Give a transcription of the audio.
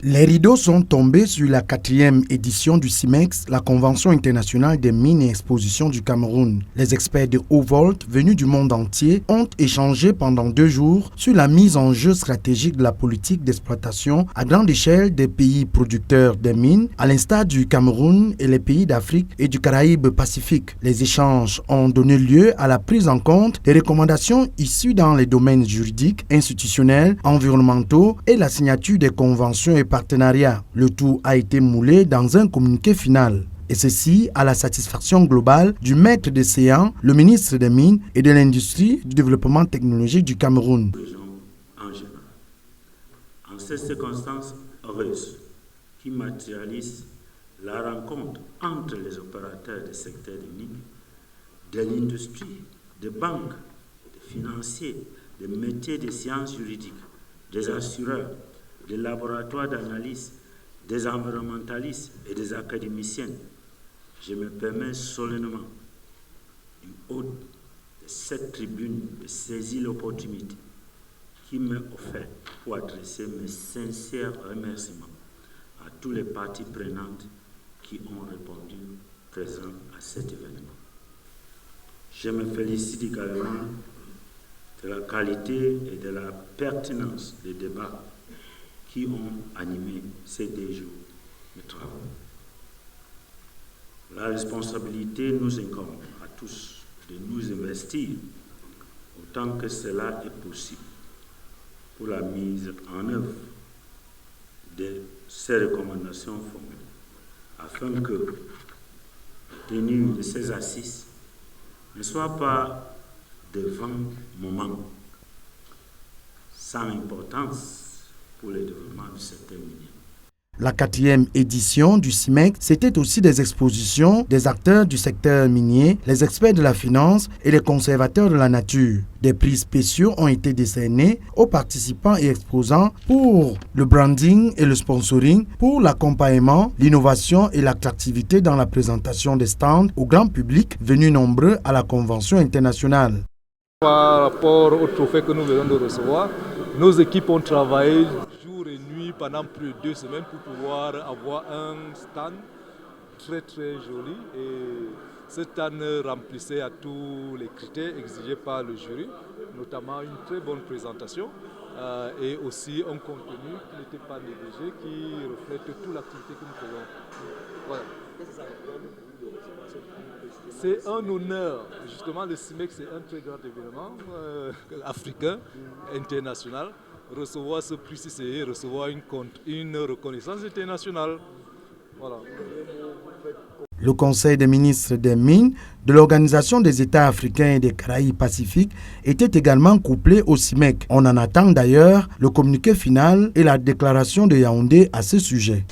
Les rideaux sont tombés sur la 4e édition du CIMEX, la Convention internationale des mines et expositions du Cameroun. Les experts de haut volt venus du monde entier ont échangé pendant 2 jours sur la mise en jeu stratégique de la politique d'exploitation à grande échelle des pays producteurs des mines, à l'instar du Cameroun et les pays d'Afrique et du Caraïbe Pacifique. Les échanges ont donné lieu à la prise en compte des recommandations issues dans les domaines juridiques, institutionnels, environnementaux et la signature des conventions et partenariats. Le tout a été moulé dans un communiqué final. Et ceci à la satisfaction globale du maître des séances, le ministre des Mines et de l'Industrie du Développement technologique du Cameroun. En ces circonstances heureuses qui matérialisent la rencontre entre les opérateurs des secteurs des mines, de l'industrie, des banques, des financiers, des métiers des sciences juridiques, des assureurs, des laboratoires d'analyse, des environnementalistes et des académiciens, je me permets solennellement, du haut de cette tribune, de saisir l'opportunité qui m'est offerte pour adresser mes sincères remerciements à tous les parties prenantes qui ont répondu présents à cet événement. Je me félicite également de la qualité et de la pertinence des débats qui ont animé ces 2 jours de travaux. La responsabilité nous incombe à tous de nous investir autant que cela est possible pour la mise en œuvre de ces recommandations formulées, afin que la tenue de ces assises ne soit pas de vains moments sans importance pour le développement du secteur minier. La 4e édition du CIMEX, c'était aussi des expositions des acteurs du secteur minier, les experts de la finance et les conservateurs de la nature. Des prix spéciaux ont été décernés aux participants et exposants pour le branding et le sponsoring, pour l'accompagnement, l'innovation et l'attractivité dans la présentation des stands au grand public venus nombreux à la Convention internationale. Par rapport au trophée que nous venons de recevoir, nos équipes ont travaillé jour et nuit pendant plus de 2 semaines pour pouvoir avoir un stand très joli, et ce stand remplissait à tous les critères exigés par le jury, notamment une très bonne présentation et aussi un contenu qui n'était pas négligé, qui reflète toute l'activité que nous faisons. Voilà. C'est un honneur, justement le CIMEX c'est un très grand événement africain, international. Recevoir ce prix, c'est recevoir une reconnaissance internationale. Voilà. Le Conseil des ministres des Mines de l'Organisation des États africains et des Caraïbes Pacifiques était également couplé au CIMEX. On en attend d'ailleurs le communiqué final et la déclaration de Yaoundé à ce sujet.